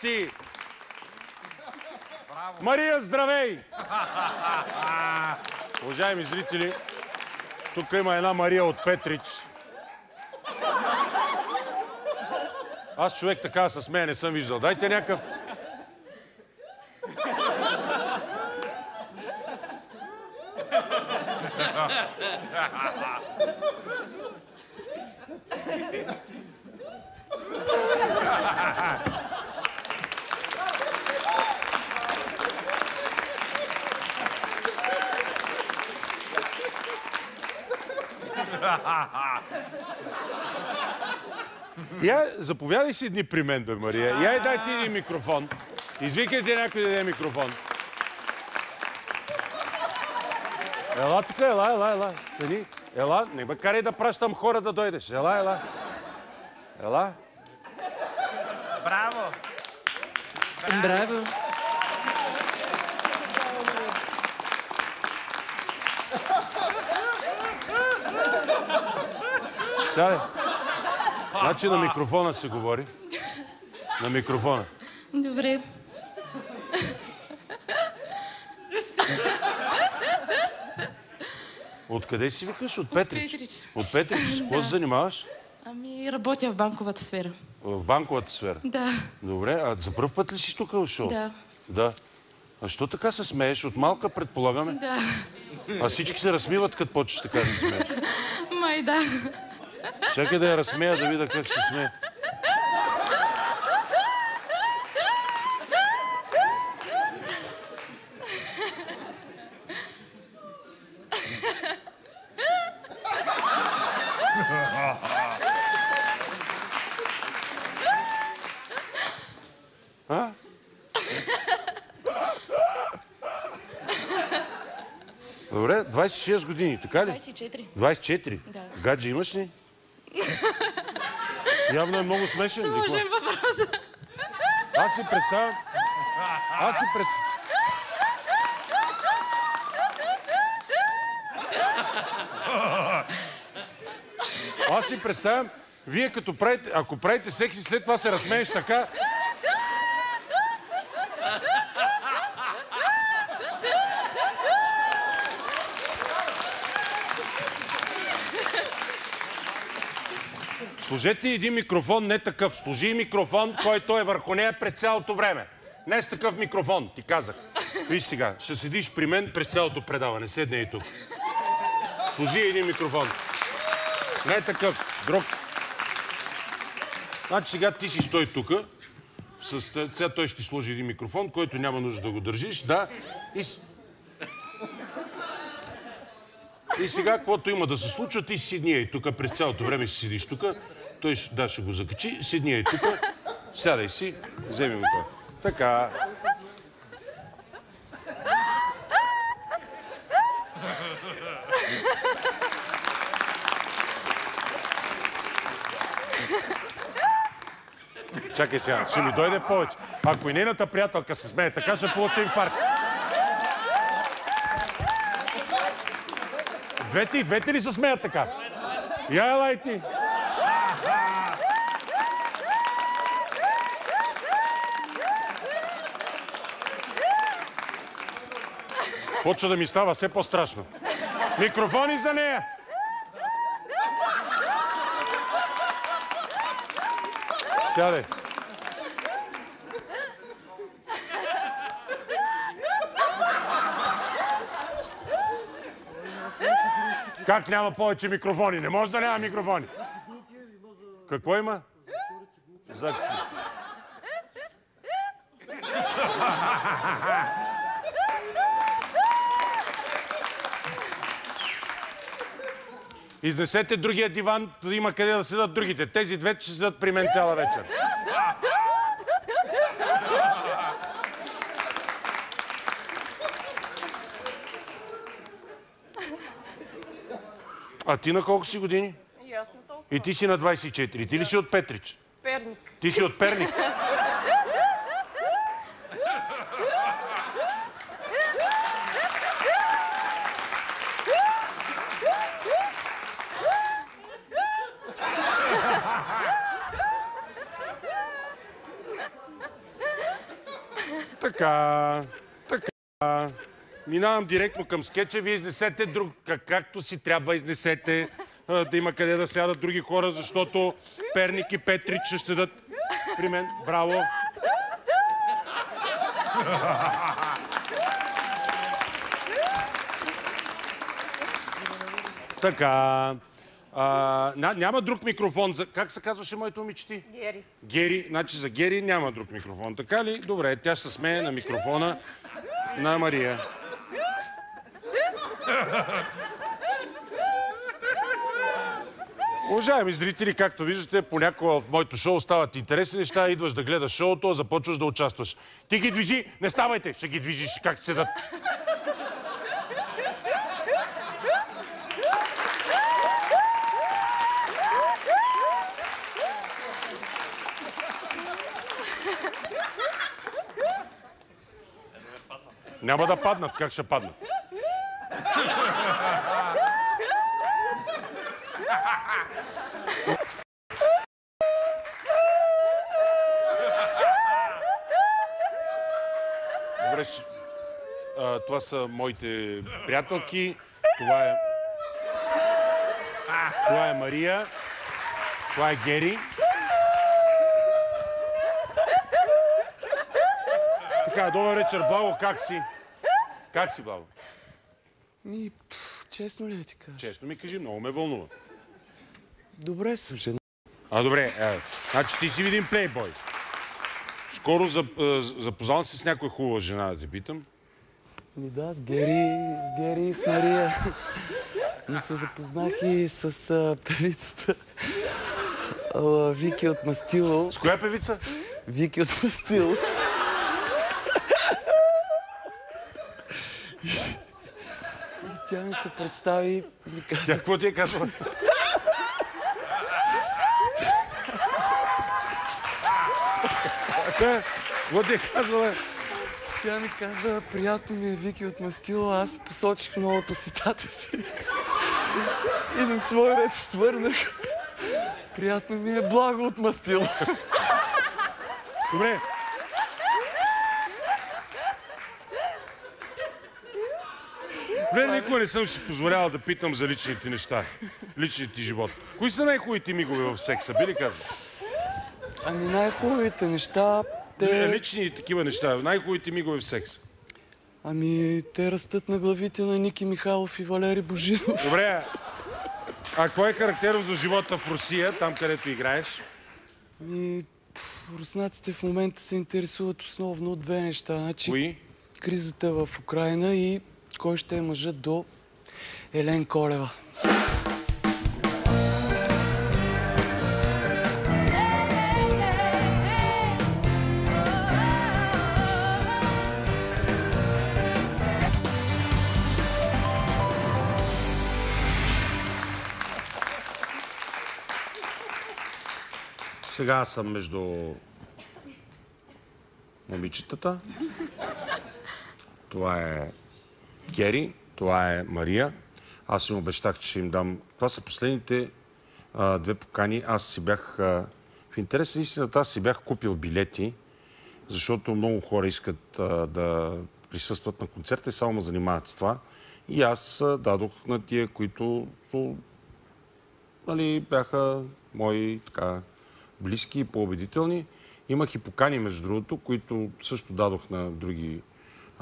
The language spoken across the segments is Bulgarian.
Ти! Мария, здравей! Уважаеми зрители, тук има една Мария от Петрич. Аз човек така с мен не съм виждал. Дайте някакъв... Я, заповядай си дни при мен, бе, Мария. Я и дайте един микрофон. Извикайте някой да даде микрофон. Ела тук, ела. Стани. Ела, не ме карай да пращам хора да дойдеш. Ела. Браво! Браво! Сядай. Значи на микрофона се говори. На микрофона. Добре. Откъде си викаш? От Петрич? Петрич. От Петрич? Какво се занимаваш? Ами, работя в банковата сфера. В банковата сфера? Да. Добре, а за пръв път ли си тук в шоу? Да. Да. А що така се смееш? От малка предполагаме? Да. А всички се разсмиват, като почнеш така да се смееш. Май да. Чакай да я разсмея, да видя как се смее. А? Добре, 26 години, така ли? 24. 24? Да. Гадже имаш ли? Явно е много смешен. Сложен въпрос. Аз си представям... Аз си представям, вие като правите, ако правите секси, след това се разсмееш така... Сложете един микрофон, не такъв. Сложи микрофон, който е върху нея през цялото време. Не с такъв микрофон, ти казах. Виж сега, ще седиш при мен през цялото предаване. Седне и тук. Сложи един микрофон. Не такъв, друг. Значи сега ти си стой тук. Сега той ще ти сложи един микрофон, който няма нужда да го държиш. Да. И сега, каквото има да се случва, ти си седни и тук, през цялото време си седиш тук. Той ще го закачи, седни и тук. Сядай си, вземи го това. Така. Чакай сега, ще ми дойде повече. Ако и нейната приятелка се смее така, ще получа инфаркт. Двете ли се смеят така? Я елай ти! Почва да ми става все по-страшно. Микрофони за нея! Сядай. Как няма повече микрофони? Не може да няма микрофони. Какво има? За... Изнесете другия диван, да има къде да седат другите. Тези две ще седат при мен цяла вечер. А ти на колко си години? Ясно толкова. И ти си на 24. Ти ли си от Петрич? Перник. Ти си от Перник? Така. Минавам директно към скетча. Вие изнесете друг, както си трябва изнесете. Да има къде да сядат други хора, защото Перник и Петрич ще седат при мен. Браво! Така. Няма друг микрофон. Как се казваше моето момиче? Гери. Гери. Значи за Гери няма друг микрофон. Така ли? Добре, тя ще се смее на микрофона на Мария. Уважаеми зрители, както виждате, понякога в моето шоу стават интересни неща, идваш да гледаш шоуто, започваш да участваш. Ти ги движи, не ставайте, ще ги движиш, как седат. Няма да паднат, как ще паднат? Добре, това са моите приятелки. Това е Мария. Това е Гери. Така, добър вечер, Благо, как си? Как си, Благо? Честно ли ти кажа? Честно ми кажи, много ме вълнува. Добре съм, жена. Добре, значи ти си един плейбой. Скоро запознал се с някоя хубава жена, да те питам. Да, с Гери и с Мария. Но се запознах и с певицата Вики от Мастило. С коя певица? Вики от Мастило. И тя ми се представи и ми каза... Тя какво ти е казала? Какво ти е казала? Тя ми каза, приятно ми е Вики от Мастило, аз посочих новото си тато си. И на свой ред ствърнах. Приятно ми е Благо от Мастило. Добре. Добре, никога не съм си позволявал да питам за личните неща. Личният ти живот. Кои са най-хубавите мигове в секса, би ли казал? Ами най-хубавите неща... Лични такива неща. Най-хубавите мигове в секса. Ами те растат на главите на Ники Михайлов и Валери Божинов. Добре. А кой е характерно за живота в Русия, там където играеш? Ами руснаците в момента се интересуват основно от две неща. Значи, кои? Кризата в Украйна и кой ще е мъжът до Елен Колева. Сега аз съм между момичетата. Това е Гери, това е Мария. Аз им обещах, че ще им дам... Това са последните две покани. Аз си бях... В интерес на истината, аз си бях купил билети, защото много хора искат да присъстват на концерта и само ме занимават с това. И аз дадох на тия, които бяха мои така близки и по-убедителни. Имах и покани, между другото, които също дадох на други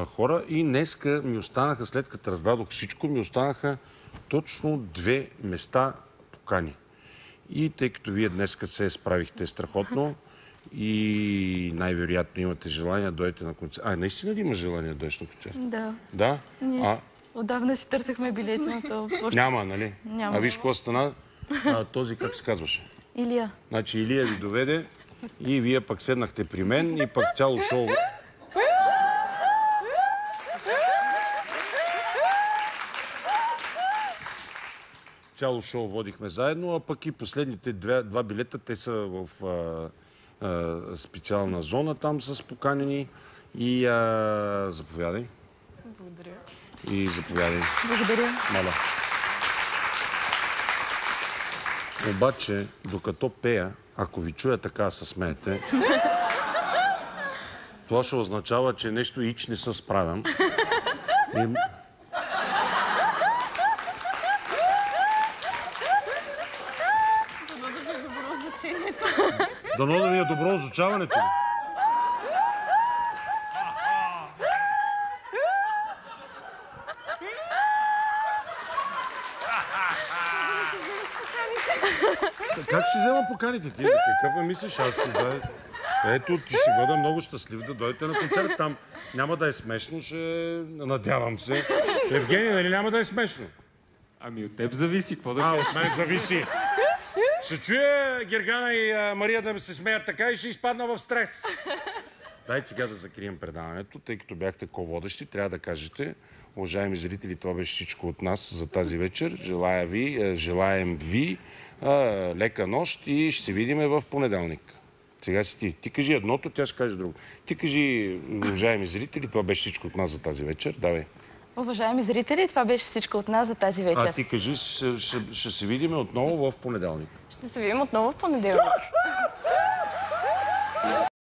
хора. И днеска ми останаха, след като раздадох всичко, ми останаха точно 2 места покани. И тъй като вие днеска се справихте страхотно и най-вероятно имате желание да дойдете на концерт. Наистина ли има желание да дойдеш на концерт? Да. Да? Ние отдавна си търсихме билети, но то... Няма, нали? Няма. А виж какво стана? Този как се казваше? Илия. Значи Илия ви доведе и вие пък седнахте при мен и пък цяло шоу... Цяло шоу водихме заедно, а пък и последните два билета, те са в специална зона там с поканени. И заповядай. Благодаря. И заповядай. Благодаря. Маля. Обаче, докато пея, ако ви чуя така се смеете, Това ще означава, че нещо ич не се справям. Дано да ми е добро озвучаването. Как ще взема поканите ти? За какъв ме мислиш? Аз си да... Ето, ти ще бъда много щастлив да дойдете на концерт. Там няма да е смешно, ще... Надявам се. Евгения, нали няма да е смешно? Ами от теб зависи, какво да... От мен зависи. Ще чуя Гергана и Мария да се смеят така и ще изпадна в стрес. Дай сега да закрием предаването, тъй като бяхте ко-водещи. Трябва да кажете, уважаеми зрители, това беше всичко от нас за тази вечер. Желаем ви лека нощ и ще се видим в понеделник. Сега си ти. Ти кажи едното, тя ще каже друго. Ти кажи, уважаеми зрители, това беше всичко от нас за тази вечер. Давай. Уважаеми зрители, това беше всичко от нас за тази вечер. А ти кажи, ще се видим отново в понеделник. Ще се видим отново в понеделник.